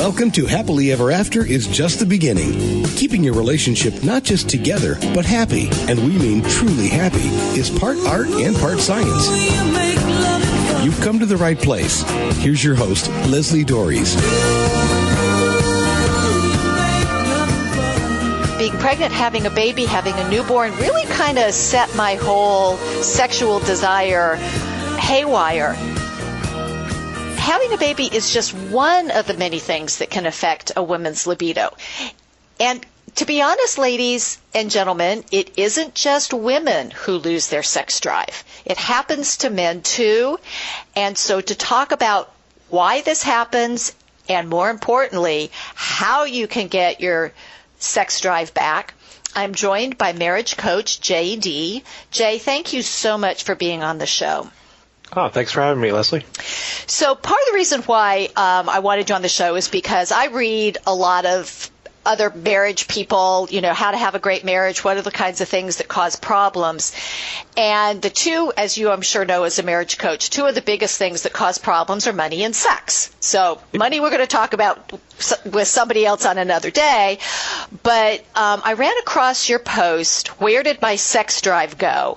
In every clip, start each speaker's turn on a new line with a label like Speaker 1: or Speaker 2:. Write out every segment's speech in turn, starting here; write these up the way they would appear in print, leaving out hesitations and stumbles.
Speaker 1: Welcome to Happily Ever After is just the beginning. Keeping your relationship not just together, but happy, and we mean truly happy, is part art and part science. You've come to the right place. Here's your host, Lesley Dorys.
Speaker 2: Being pregnant, having a baby, having a newborn really kind of set my whole sexual desire haywire. Having a baby is just one of the many things that can affect a woman's libido. And to be honest, ladies and gentlemen, it isn't just women who lose their sex drive. It happens to men too. And so to talk about why this happens and more importantly, how you can get your sex drive back, I'm joined by marriage coach J.D. Jay, thank you so much for being on the show.
Speaker 3: Oh, thanks for having me, Lesley.
Speaker 2: So part of the reason why I wanted you on the show is because I read a lot of other marriage people, how to have a great marriage, what are the kinds of things that cause problems. And the two, as you I'm sure know as a marriage coach, two of the biggest things that cause problems are money and sex. So money we're going to talk about with somebody else on another day. But I ran across your post, Where Did My Sex Drive Go?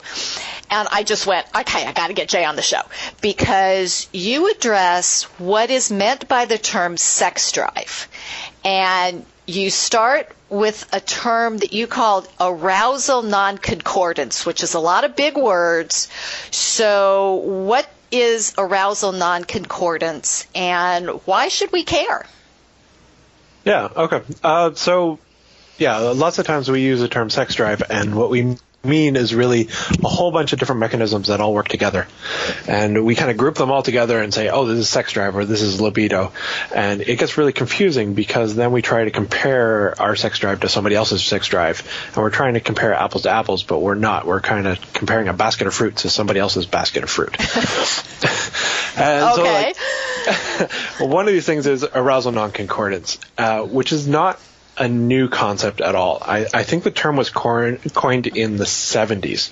Speaker 2: And I just went, okay, I got to get Jay on the show because you address what is meant by the term sex drive. And you start with a term that you called arousal non-concordance, which is a lot of big words. So what is arousal non-concordance and why should we care?
Speaker 3: Yeah, okay. Lots of times we use the term sex drive, and what we mean is really a whole bunch of different mechanisms that all work together. And we kind of group them all together and say, oh, this is sex drive or this is libido. And it gets really confusing because then we try to compare our sex drive to somebody else's sex drive. And we're trying to compare apples to apples, but we're not. We're kind of comparing a basket of fruit to somebody else's basket of fruit. And
Speaker 2: okay.
Speaker 3: So, one of these things is arousal non-concordance, which is not a new concept at all. I think the term was coined in the 70s.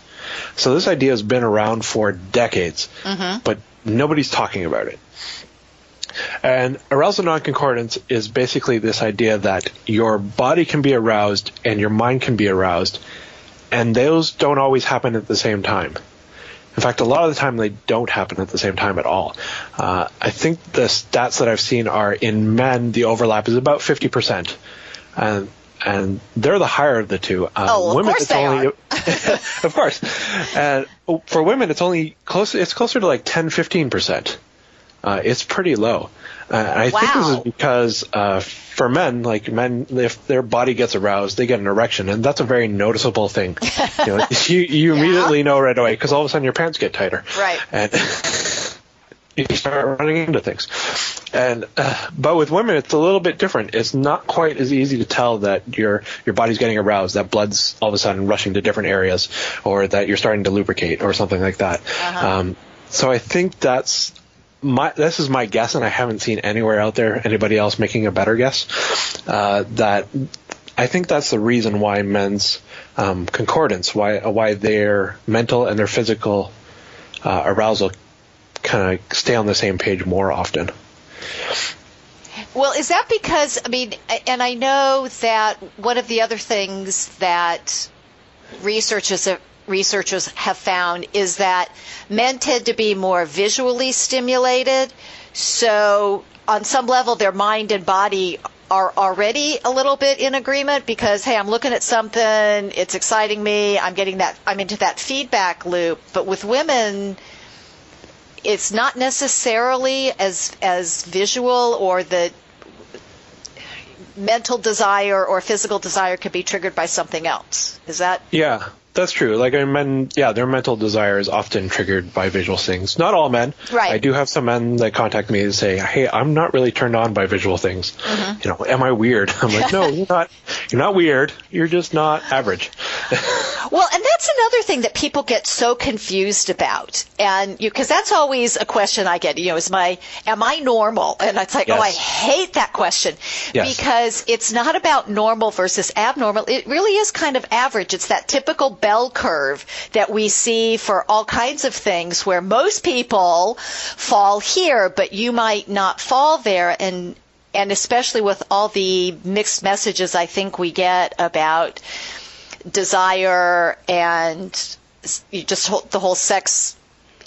Speaker 3: So this idea has been around for decades, but nobody's talking about it. And arousal non-concordance is basically this idea that your body can be aroused and your mind can be aroused, and those don't always happen at the same time. In fact, a lot of the time they don't happen at the same time at all. I think the stats that I've seen are in men, the overlap is about 50%. And they're the higher of the two.
Speaker 2: Women, of course they are.
Speaker 3: Of course. And for women, it's closer to like 10-15%. It's pretty low. I think this is because for men, if their body gets aroused, they get an erection, and that's a very noticeable thing. You immediately know right away because all of a sudden your pants get tighter.
Speaker 2: Right.
Speaker 3: And you start running into things. And but with women, it's a little bit different. It's not quite as easy to tell that your body's getting aroused, that blood's all of a sudden rushing to different areas, or that you're starting to lubricate, or something like that. So I think this is my guess, and I haven't seen anywhere out there anybody else making a better guess. That I think that's the reason why men's concordance, why their mental and their physical arousal kind of stay on the same page more often.
Speaker 2: Well, is that because, and I know that one of the other things that researchers have found is that men tend to be more visually stimulated. So on some level, their mind and body are already a little bit in agreement because, hey, I'm looking at something, it's exciting me, I'm into that feedback loop. But with women, it's not necessarily as visual, or the mental desire or physical desire could be triggered by something else. Is that?
Speaker 3: Yeah, that's true. Like men, their mental desire is often triggered by visual things. Not all men.
Speaker 2: Right.
Speaker 3: I do have some men that contact me and say, "Hey, I'm not really turned on by visual things. Am I weird?" I'm like, "No, you're not. You're not weird. You're just not average."
Speaker 2: Well, and that's another thing that people get so confused about, and because that's always a question I get. Am I normal? And it's like,
Speaker 3: yes.
Speaker 2: Oh, I hate that question because it's not about normal versus abnormal. It really is kind of average. It's that typical bell curve that we see for all kinds of things, where most people fall here, but you might not fall there. And and especially with all the mixed messages I think we get about desire and just the whole sex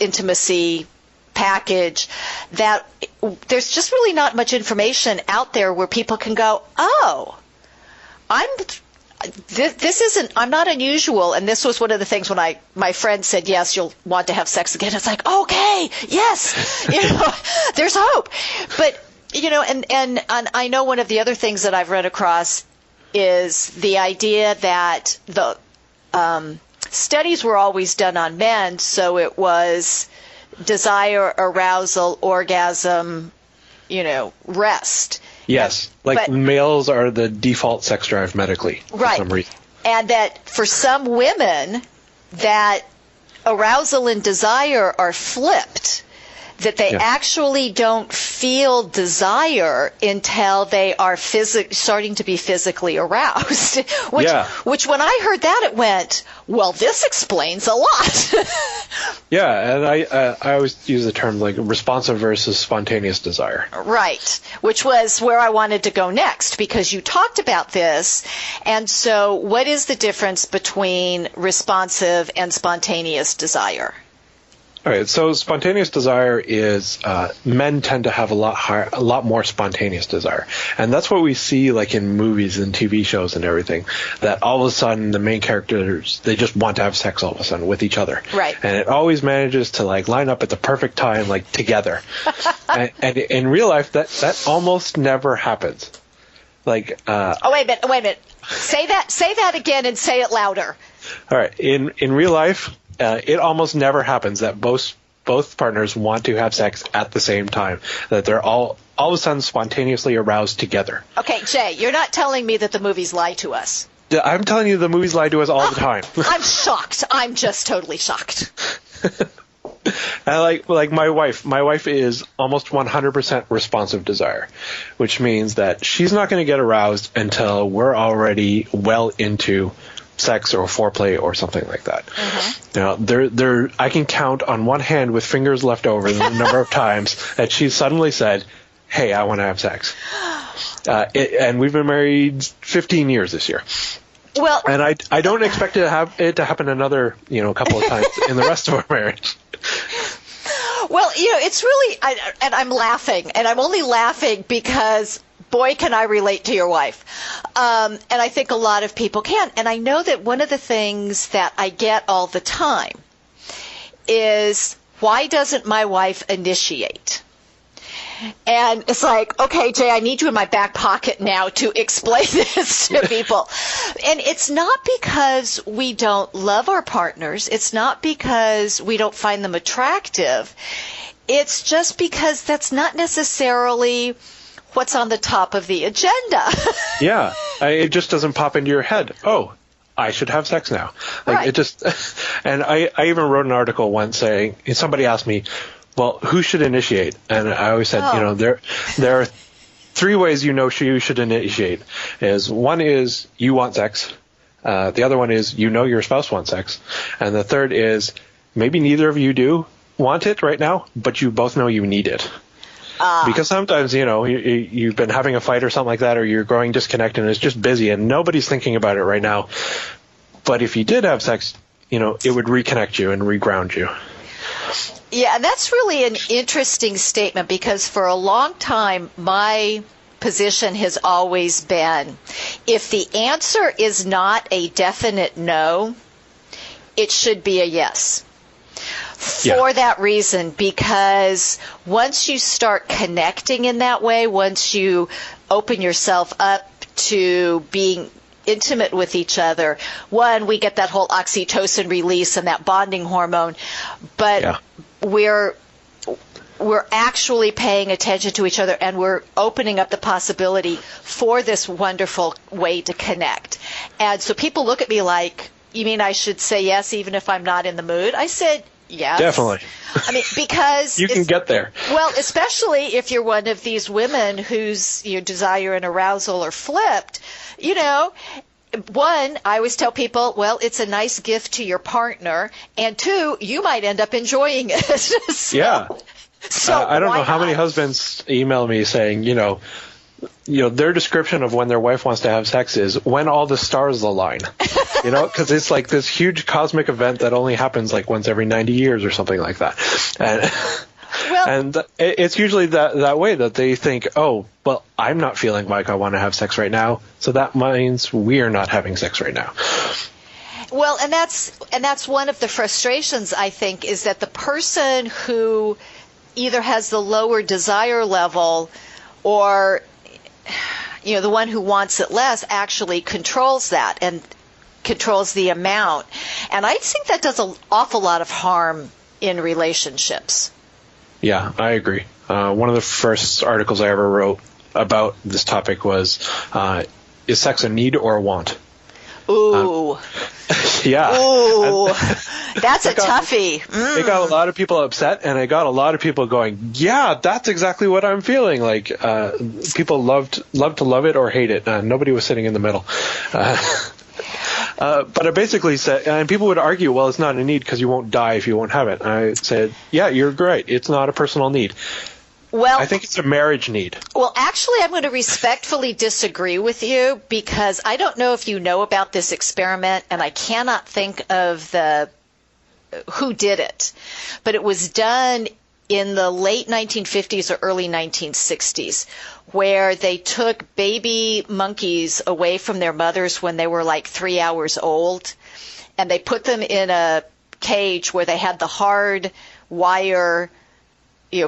Speaker 2: intimacy package, that there's just really not much information out there where people can go, oh, this isn't, I'm not unusual. And this was one of the things when my friend said, yes, you'll want to have sex again. It's like, okay, yes, there's hope. But, and I know one of the other things that I've run across is the idea that the studies were always done on men, so it was desire, arousal, orgasm, rest.
Speaker 3: Yes, but males are the default sex drive medically for some reason.
Speaker 2: And that for some women, that arousal and desire are flipped, that they actually don't feel desire until they are starting to be physically aroused. Which when I heard that, it went, well, this explains a lot.
Speaker 3: Yeah, and I always use the term like responsive versus spontaneous desire.
Speaker 2: Right, which was where I wanted to go next, because you talked about this. And so what is the difference between responsive and spontaneous desire?
Speaker 3: All right, so spontaneous desire is men tend to have a lot more spontaneous desire, and that's what we see like in movies and TV shows and everything. That all of a sudden the main characters, they just want to have sex all of a sudden with each other,
Speaker 2: right? And
Speaker 3: it always manages to like line up at the perfect time, like together. and in real life, that almost never happens. Like
Speaker 2: oh, wait a minute. Say that again and say it louder.
Speaker 3: All right, in real life. It almost never happens that both partners want to have sex at the same time, that they're all of a sudden spontaneously aroused together.
Speaker 2: Okay, Jay, you're not telling me that the movies lie to us.
Speaker 3: I'm telling you the movies lie to us all the time.
Speaker 2: I'm shocked. I'm just totally shocked.
Speaker 3: And like my wife is almost 100% responsive desire, which means that she's not going to get aroused until we're already well into sex or foreplay or something like that. Mm-hmm. Now, I can count on one hand with fingers left over the number of times that she's suddenly said, "Hey, I want to have sex." And we've been married 15 years this year.
Speaker 2: Well,
Speaker 3: and I don't expect it to happen another couple of times in the rest of our marriage.
Speaker 2: Well, it's really, and I'm laughing, and I'm only laughing because, boy, can I relate to your wife. And I think a lot of people can. And I know that one of the things that I get all the time is, why doesn't my wife initiate? And it's like, okay, Jay, I need you in my back pocket now to explain this to people. And it's not because we don't love our partners. It's not because we don't find them attractive. It's just because that's not necessarily what's on the top of the agenda. Yeah,
Speaker 3: it just doesn't pop into your head. Oh, I should have sex now. Like right. It just, and I even wrote an article once saying, somebody asked me, well, who should initiate? And I always said, there are three ways you should initiate. One is you want sex. The other one is your spouse wants sex. And the third is maybe neither of you do want it right now, but you both know you need it. Because sometimes, you've been having a fight or something like that, or you're growing disconnected and it's just busy and nobody's thinking about it right now. But if you did have sex, it would reconnect you and reground you.
Speaker 2: Yeah, and that's really an interesting statement, because for a long time, my position has always been, if the answer is not a definite no, it should be a yes. For that reason, because once you start connecting in that way, once you open yourself up to being intimate with each other, one, we get that whole oxytocin release and that bonding hormone, but we're actually paying attention to each other, and we're opening up the possibility for this wonderful way to connect. And so people look at me like, you mean I should say yes even if I'm not in the mood? I said, yes.
Speaker 3: Definitely.
Speaker 2: I mean, because
Speaker 3: you can get there.
Speaker 2: Well, especially if you're one of these women whose desire and arousal are flipped, one, I always tell people, well, it's a nice gift to your partner, and two, you might end up enjoying it.
Speaker 3: So I don't know how many husbands email me saying, their description of when their wife wants to have sex is when all the stars align, because it's like this huge cosmic event that only happens like once every 90 years or something like that. And it's usually that way that they think, oh, well, I'm not feeling like I want to have sex right now, so that means we're not having sex right now.
Speaker 2: Well, and that's one of the frustrations, I think, is that the person who either has the lower desire level or the one who wants it less actually controls that and controls the amount. And I think that does an awful lot of harm in relationships.
Speaker 3: Yeah, I agree. One of the first articles I ever wrote about this topic was, is sex a need or a want?
Speaker 2: Ooh.
Speaker 3: Yeah.
Speaker 2: Ooh. That's a toughie.
Speaker 3: It got a lot of people upset, and it got a lot of people going, yeah, that's exactly what I'm feeling. Like, people love to love it or hate it. Nobody was sitting in the middle. But I basically said, and people would argue, well, it's not a need because you won't die if you won't have it. And I said, yeah, you're right. It's not a personal need. Well, I think it's a marriage need.
Speaker 2: Well, actually, I'm going to respectfully disagree with you because I don't know if you know about this experiment, and I cannot think of who did it. But it was done in the late 1950s or early 1960s, where they took baby monkeys away from their mothers when they were like 3 hours old, and they put them in a cage where they had the hard wire,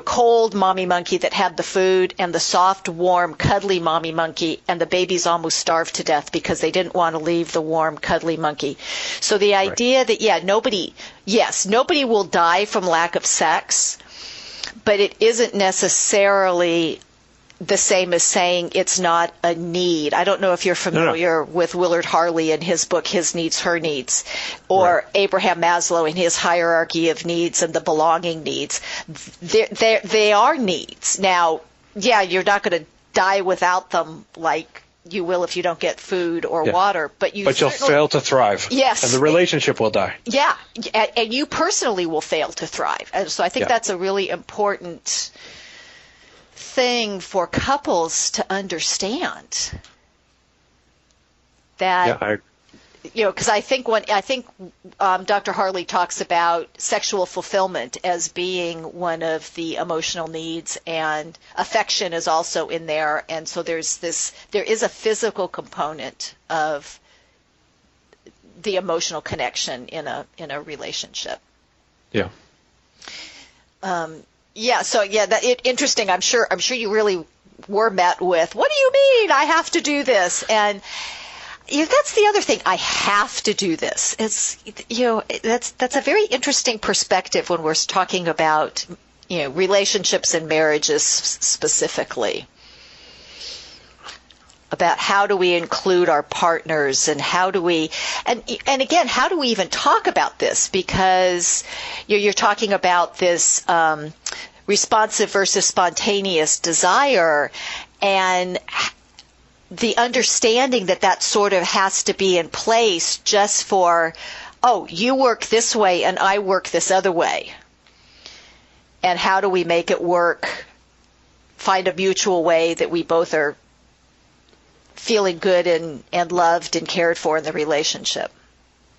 Speaker 2: cold mommy monkey that had the food and the soft, warm, cuddly mommy monkey, and the babies almost starved to death because they didn't want to leave the warm, cuddly monkey. So the idea that, nobody will die from lack of sex, but it isn't necessarily the same as saying it's not a need. I don't know if you're familiar with Willard Harley and his book, His Needs, Her Needs, or Abraham Maslow and his hierarchy of needs and the belonging needs. They are needs. Now, you're not going to die without them like you will if you don't get food or water, but you'll
Speaker 3: fail to thrive.
Speaker 2: Yes.
Speaker 3: And the relationship will die.
Speaker 2: Yeah, and you personally will fail to thrive. And so I think that's a really important thing for couples to understand. That because I think Dr. Harley talks about sexual fulfillment as being one of the emotional needs, and affection is also in there, and so there is a physical component of the emotional connection in a relationship.
Speaker 3: Yeah.
Speaker 2: Interesting. I'm sure you really were met with, what do you mean I have to do this? And that's the other thing. I have to do this. It's that's a very interesting perspective when we're talking about relationships and marriages specifically. About how do we include our partners, and how do we, and again, how do we even talk about this? Because you're talking about this responsive versus spontaneous desire, and the understanding that sort of has to be in place just for, you work this way and I work this other way. And how do we make it work, find a mutual way that we both are feeling good and loved and cared for in the relationship.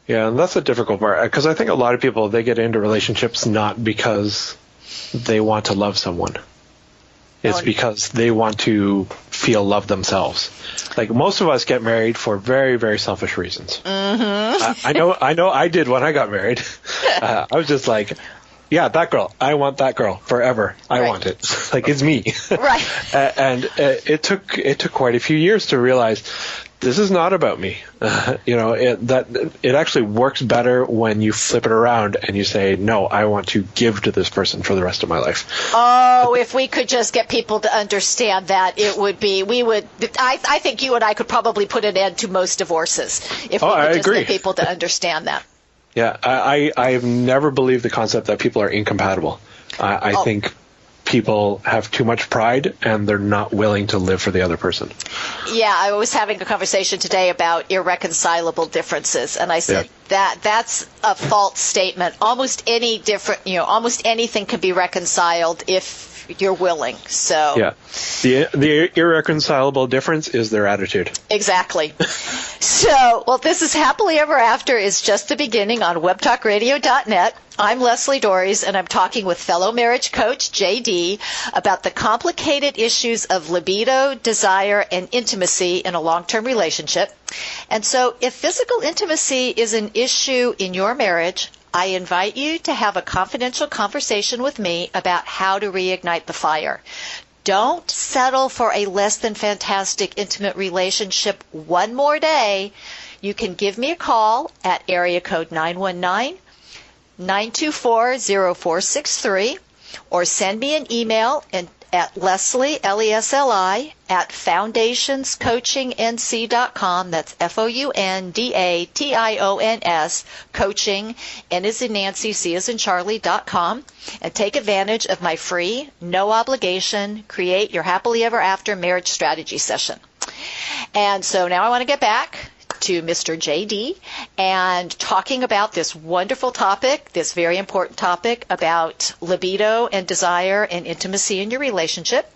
Speaker 3: Yeah, and that's a difficult part, because I think a lot of people, they get into relationships not because they want to love someone. It's because they want to feel love themselves. Like, most of us get married for very, very selfish reasons. Mm-hmm. I know I did when I got married. I was just like, yeah, that girl. I want that girl forever. I want it. Like, it's me.
Speaker 2: Right.
Speaker 3: And it took quite a few years to realize this is not about me. It actually works better when you flip it around and you say, no, I want to give to this person for the rest of my life.
Speaker 2: Oh, if we could just get people to understand that, I think you and I could probably put an end to most divorces if we could just get people to understand that.
Speaker 3: Yeah, I've never believed the concept that people are incompatible. I think people have too much pride and they're not willing to live for the other person.
Speaker 2: Yeah, I was having a conversation today about irreconcilable differences, and I said that's a false statement. Almost anything can be reconciled if you're willing. So
Speaker 3: yeah, the irreconcilable difference is their attitude.
Speaker 2: Exactly. So, well, this is Happily Ever After is just the beginning on webtalkradio.net. I'm Lesley Dorys, and I'm talking with fellow marriage coach JD about the complicated issues of libido, desire, and intimacy in a long-term relationship. And so if physical intimacy is an issue in your marriage, I invite you to have a confidential conversation with me about how to reignite the fire. Don't settle for a less than fantastic intimate relationship one more day. You can give me a call at area code 919-924-0463 or send me an email at Lesley, Lesli, at foundationscoachingnc.com. That's FOUNDATIONS, coaching, N as in Nancy, C as in Charlie.com, and take advantage of my free, no obligation, Create Your Happily Ever After marriage strategy session. And so now I want to get back to Mr. JD and talking about this wonderful topic, this very important topic about libido and desire and intimacy in your relationship.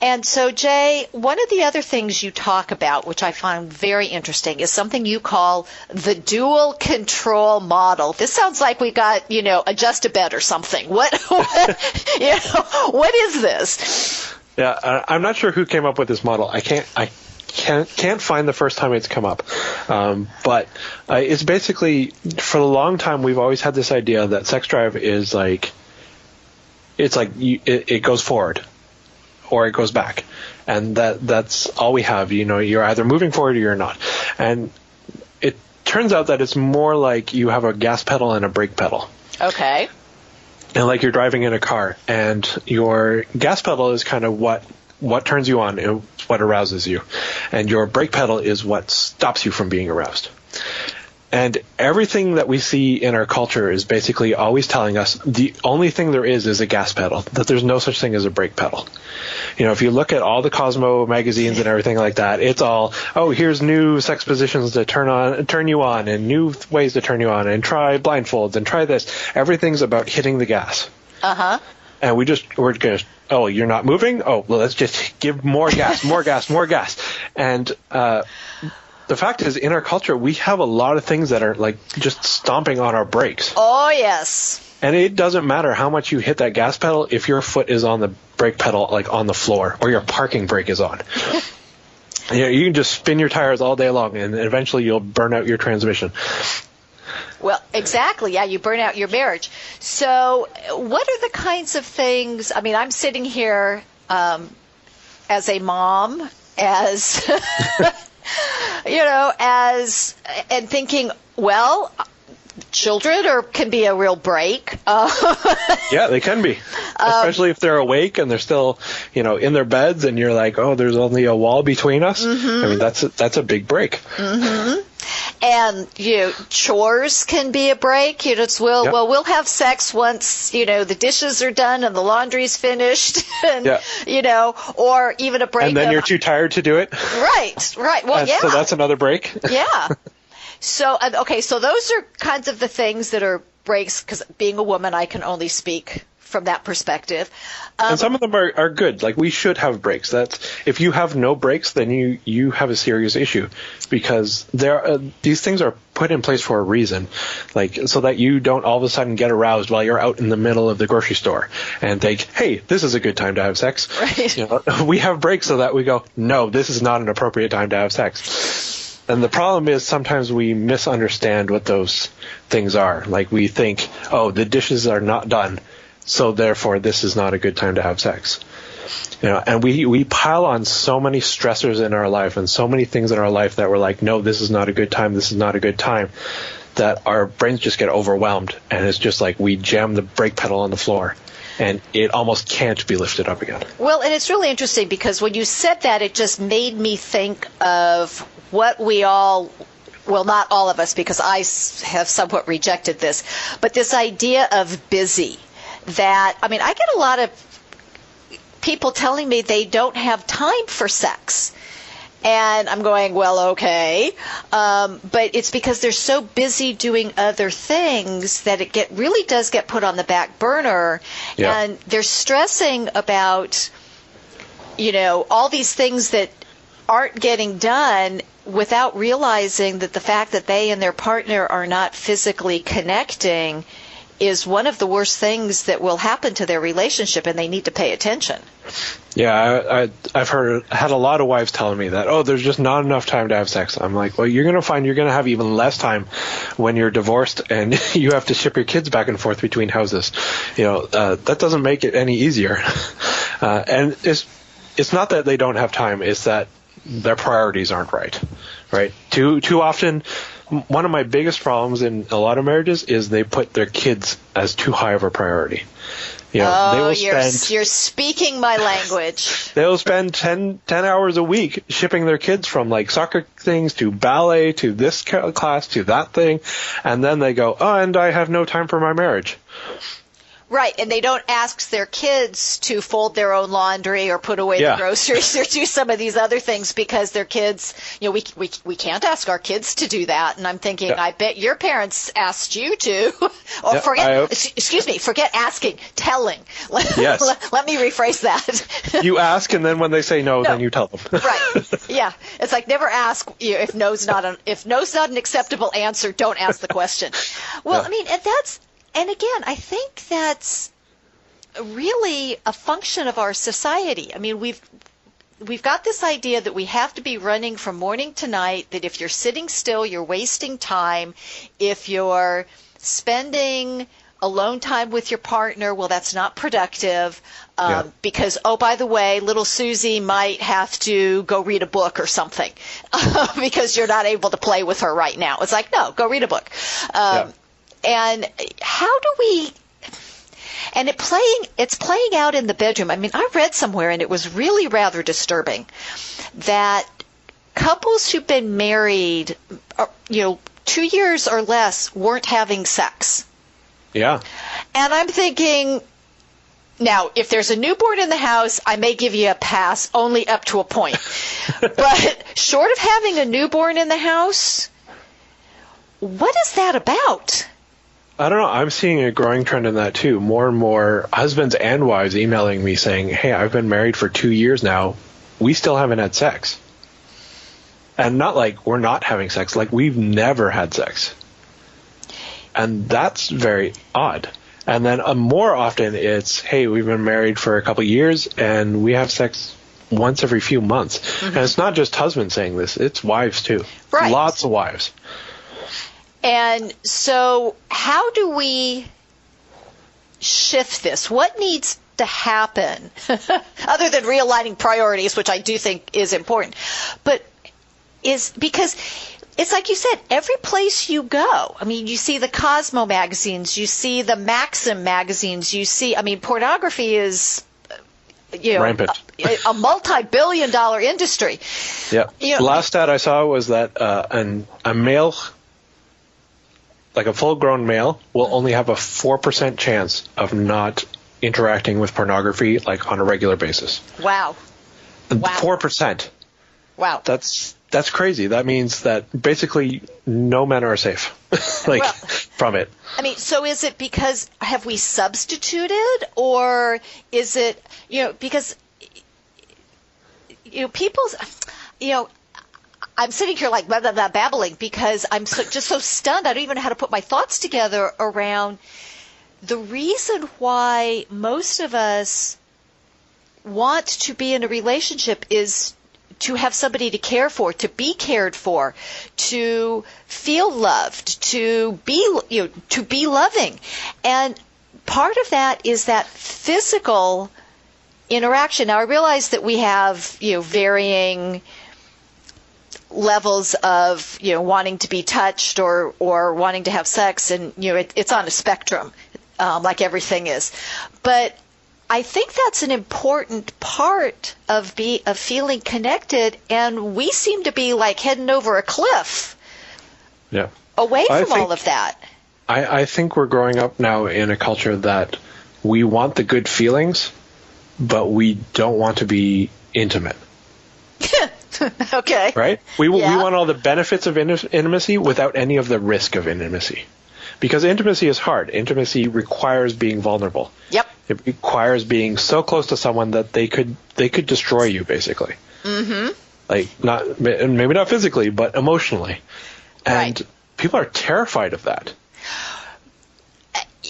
Speaker 2: And so, Jay, one of the other things you talk about, which I find very interesting, is something you call the dual control model. This sounds like we got, adjust a bed or something. What is this?
Speaker 3: Yeah, I'm not sure who came up with this model. I can't find the first time it's come up. But it's basically, for a long time, we've always had this idea that sex drive is it goes forward or it goes back. And that's all we have. You're either moving forward or you're not. And it turns out that it's more like you have a gas pedal and a brake pedal.
Speaker 2: Okay.
Speaker 3: And like you're driving in a car, and your gas pedal is kind of what turns you on, and what arouses you. And your brake pedal is what stops you from being aroused. And everything that we see in our culture is basically always telling us the only thing there is a gas pedal, that there's no such thing as a brake pedal. If you look at all the Cosmo magazines and everything like that, it's all, here's new sex positions to turn you on, and new ways to turn you on, and try blindfolds, and try this. Everything's about hitting the gas.
Speaker 2: Uh-huh.
Speaker 3: And we're going to, you're not moving? Well, let's just give more gas, more gas, more gas. And the fact is, in our culture, we have a lot of things that are like just stomping on our brakes.
Speaker 2: Oh, yes.
Speaker 3: And it doesn't matter how much you hit that gas pedal if your foot is on the brake pedal, like on the floor, or your parking brake is on. You can just spin your tires all day long, and eventually you'll burn out your transmission.
Speaker 2: Well, exactly. Yeah, you burn out your marriage. So what are the kinds of things? I mean, I'm sitting here as a mom, and thinking, well, children can be a real break.
Speaker 3: Yeah, they can be, especially if they're awake and they're still, in their beds, and you're like, there's only a wall between us. Mm-hmm. I mean, that's a big break.
Speaker 2: Mm-hmm. And chores can be a break. We'll have sex once the dishes are done and the laundry's finished, and or even a break.
Speaker 3: And then you're too tired to do it.
Speaker 2: Right. Well, yeah.
Speaker 3: So that's another break.
Speaker 2: Yeah. So so those are kinds of the things that are breaks, because being a woman, I can only speak from that perspective.
Speaker 3: And some of them are good. Like, we should have breaks. If you have no breaks, then you have a serious issue, because these things are put in place for a reason, so that you don't all of a sudden get aroused while you're out in the middle of the grocery store and think, hey, this is a good time to have sex.
Speaker 2: Right.
Speaker 3: We have breaks so that we go, no, this is not an appropriate time to have sex. And the problem is, sometimes we misunderstand what those things are. Like, we think, the dishes are not done, so therefore this is not a good time to have sex. And we pile on so many stressors in our life and so many things in our life that we're like, no, this is not a good time, this is not a good time, that our brains just get overwhelmed, and it's just like we jam the brake pedal on the floor, and it almost can't be lifted up again. Well,
Speaker 2: and it's really interesting, because when you said that, it just made me think of what we all, well, not all of us, because I have somewhat rejected this, but this idea of busy. I get a lot of people telling me they don't have time for sex. And I'm going, well, okay. But it's because they're so busy doing other things that it really does get put on the back burner.
Speaker 3: Yeah.
Speaker 2: And they're stressing about, all these things that aren't getting done without realizing that the fact that they and their partner are not physically connecting is one of the worst things that will happen to their relationship, and they need to pay attention.
Speaker 3: Yeah, I've had a lot of wives telling me that, there's just not enough time to have sex. I'm like, well, you're going to find you're going to have even less time when you're divorced and you have to ship your kids back and forth between houses. That doesn't make it any easier. And it's not that they don't have time, it's that their priorities aren't right? Too often, one of my biggest problems in a lot of marriages is they put their kids as too high of a priority. They will
Speaker 2: you're speaking my language.
Speaker 3: They'll spend 10 hours a week shipping their kids from like soccer things to ballet to this class to that thing, and then they go, and I have no time for my marriage.
Speaker 2: Right, and they don't ask their kids to fold their own laundry or put away the groceries or do some of these other things because their kids, we can't ask our kids to do that. And I'm thinking, I bet your parents asked you to. Or forget asking, telling.
Speaker 3: Yes.
Speaker 2: Let me rephrase that.
Speaker 3: You ask, and then when they say no, then you tell them.
Speaker 2: Right, yeah. It's like never ask if no's not an acceptable answer, don't ask the question. Well, And again, I think that's really a function of our society. We've got this idea that we have to be running from morning to night, that if you're sitting still, you're wasting time. If you're spending alone time with your partner, well, that's not productive because, by the way, little Susie might have to go read a book or something because you're not able to play with her right now. It's like, no, go read a book. And how do we – and it's playing out in the bedroom. I read somewhere, and it was really rather disturbing, that couples who've been married, 2 years or less weren't having sex. Yeah. And I'm thinking, now, if there's a newborn in the house, I may give you a pass, only up to a point. But short of having a newborn in the house, what is that about?
Speaker 3: I don't know. I'm seeing a growing trend in that too. More and more husbands and wives emailing me saying, hey, I've been married for 2 years now. We still haven't had sex. And not like we're not having sex, like we've never had sex. And that's very odd. And then more often it's, hey, we've been married for a couple of years and we have sex once every few months. Mm-hmm. And it's not just husbands saying this, it's wives too.
Speaker 2: Right.
Speaker 3: Lots of wives.
Speaker 2: And so how do we shift this? What needs to happen other than realigning priorities, which I do think is important, but is because it's like you said, every place you go, you see the Cosmo magazines, you see the Maxim magazines, you see, pornography is,
Speaker 3: rampant.
Speaker 2: a multi-billion-dollar industry.
Speaker 3: Yeah. The last stat I saw was that a male, like a full-grown male, will only have a 4% chance of not interacting with pornography like on a regular basis.
Speaker 2: Wow.
Speaker 3: 4%.
Speaker 2: Wow.
Speaker 3: That's crazy. That means that basically no men are safe from it.
Speaker 2: So is it because have we substituted, or is it, because, people's, I'm sitting here like blah, blah, blah, babbling because I'm just so stunned. I don't even know how to put my thoughts together around the reason why most of us want to be in a relationship is to have somebody to care for, to be cared for, to feel loved, to be loving. And part of that is that physical interaction. Now, I realize that we have, varying levels of, wanting to be touched or wanting to have sex, and, it's on a spectrum, like everything is. But I think that's an important part of feeling connected, and we seem to be like heading over a cliff away from all of that.
Speaker 3: I think we're growing up now in a culture that we want the good feelings, but we don't want to be intimate.
Speaker 2: Okay.
Speaker 3: Right? We want all the benefits of intimacy without any of the risk of intimacy. Because intimacy is hard. Intimacy requires being vulnerable.
Speaker 2: Yep.
Speaker 3: It requires being so close to someone that they could destroy you, basically. Mm-hmm. Like, maybe not physically, but emotionally. And people are terrified of that.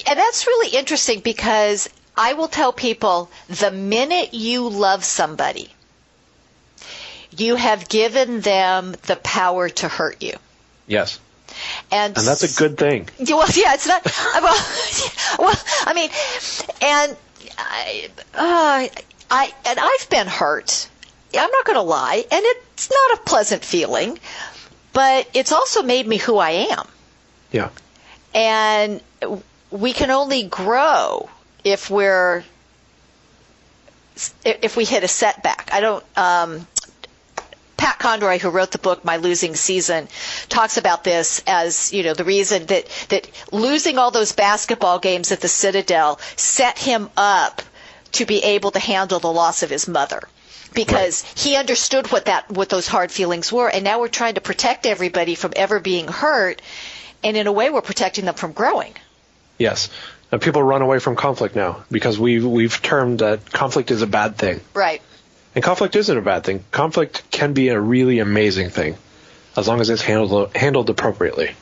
Speaker 2: And that's really interesting, because I will tell people, the minute you love somebody, you have given them the power to hurt you.
Speaker 3: Yes.
Speaker 2: And
Speaker 3: that's a good thing.
Speaker 2: Well, yeah, it's not. Well, I mean, and I've been hurt. I'm not going to lie, and it's not a pleasant feeling, but it's also made me who I am.
Speaker 3: Yeah.
Speaker 2: And we can only grow if we hit a setback. Pat Conroy, who wrote the book My Losing Season, talks about this as, the reason that losing all those basketball games at the Citadel set him up to be able to handle the loss of his mother, because he understood what those hard feelings were, and now we're trying to protect everybody from ever being hurt, and in a way we're protecting them from growing.
Speaker 3: Yes. People run away from conflict now because we've termed that conflict is a bad thing.
Speaker 2: Right.
Speaker 3: And conflict isn't a bad thing. Conflict can be a really amazing thing as long as it's handled appropriately.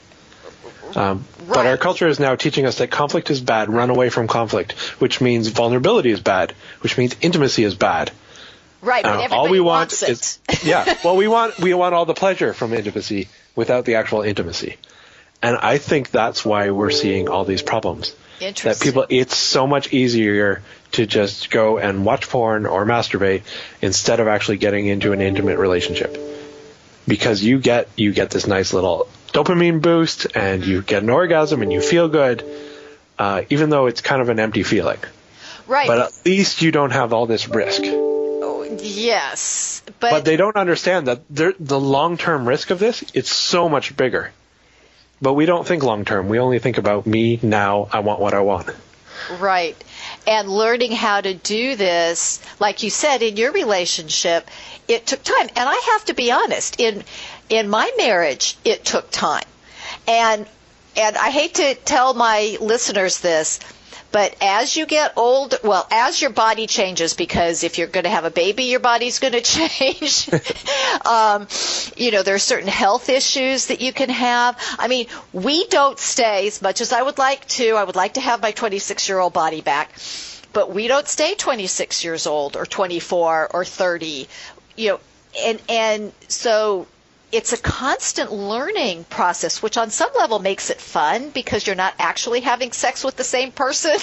Speaker 3: But our culture is now teaching us that conflict is bad, run away from conflict, which means vulnerability is bad, which means intimacy is bad.
Speaker 2: Right, but everybody
Speaker 3: all we want
Speaker 2: wants it.
Speaker 3: Is, well, we want all the pleasure from intimacy without the actual intimacy. And I think that's why we're seeing all these problems.
Speaker 2: Interesting.
Speaker 3: That it's so much easier to just go and watch porn or masturbate instead of actually getting into an intimate relationship. Because you get this nice little dopamine boost, and you get an orgasm, and you feel good, even though it's kind of an empty feeling.
Speaker 2: Right.
Speaker 3: But at least you don't have all this risk.
Speaker 2: Yes.
Speaker 3: But they don't understand that the long-term risk of this, it's so much bigger. But we don't think long-term. We only think about me, now, I want what I want.
Speaker 2: Right. And learning how to do this, like you said, in your relationship, it took time. And I have to be honest, in my marriage, it took time. And I hate to tell my listeners this, but as you get old, as your body changes, because if you're going to have a baby, your body's going to change. There are certain health issues that you can have. I mean, we don't stay, as much as I would like to. I would like to have my 26-year-old body back, but we don't stay 26 years old or 24 or 30. And so it's a constant learning process, which on some level makes it fun because you're not actually having sex with the same person.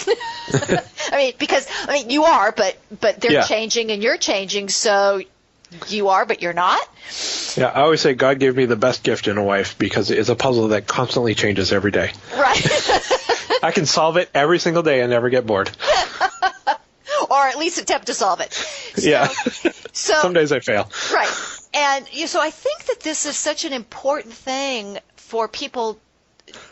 Speaker 2: You are, but they're changing and you're changing, so you are, but you're not.
Speaker 3: Yeah, I always say God gave me the best gift in a wife because it's a puzzle that constantly changes every day.
Speaker 2: Right.
Speaker 3: I can solve it every single day and never get bored.
Speaker 2: Or at least attempt to solve it. So
Speaker 3: some days I fail.
Speaker 2: Right. And so I think that this is such an important thing for people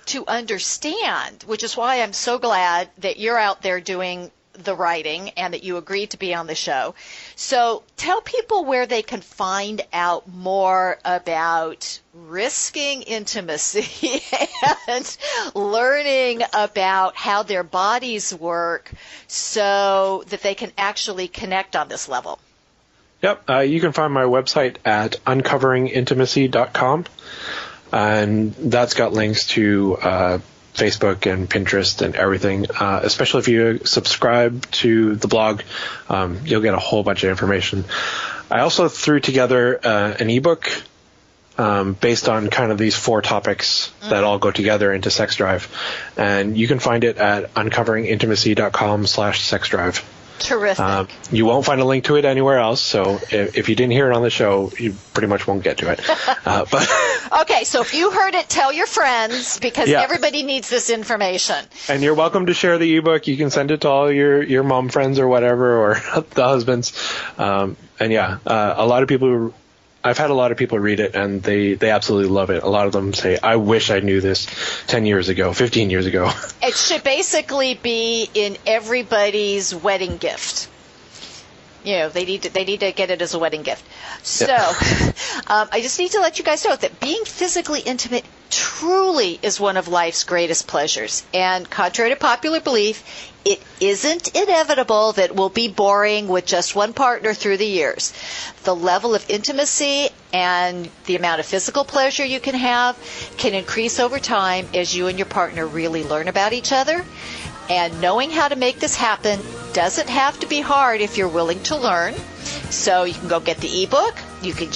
Speaker 2: to understand, which is why I'm so glad that you're out there doing the writing and that you agreed to be on the show. So tell people where they can find out more about risking intimacy and learning about how their bodies work so that they can actually connect on this level.
Speaker 3: Yep. You can find my website at uncoveringintimacy.com, and that's got links to Facebook and Pinterest and everything. Especially if you subscribe to the blog, you'll get a whole bunch of information. I also threw together an ebook based on kind of these 4 topics that all go together into Sex Drive, and you can find it at uncoveringintimacy.com/sexdrive.
Speaker 2: Terrific.
Speaker 3: You won't find a link to it anywhere else, so if you didn't hear it on the show, you pretty much won't get to it.
Speaker 2: Okay, so if you heard it, tell your friends, because everybody needs this information. And
Speaker 3: you're welcome to share the ebook. You can send it to all your mom friends or whatever, or the husbands. A lot of people I've had a lot of people read it, and they absolutely love it. A lot of them say, I wish I knew this 10 years ago, 15 years ago.
Speaker 2: It should basically be in everybody's wedding gift. they need to get it as a wedding gift. So I just need to let you guys know that being physically intimate truly is one of life's greatest pleasures. And contrary to popular belief, it isn't inevitable that we'll be boring with just one partner through the years. The level of intimacy and the amount of physical pleasure you can have can increase over time as you and your partner really learn about each other. And knowing how to make this happen doesn't have to be hard if you're willing to learn. So you can go get the ebook. You can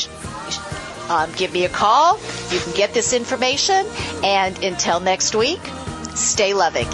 Speaker 2: give me a call. You can get this information. And until next week, stay loving.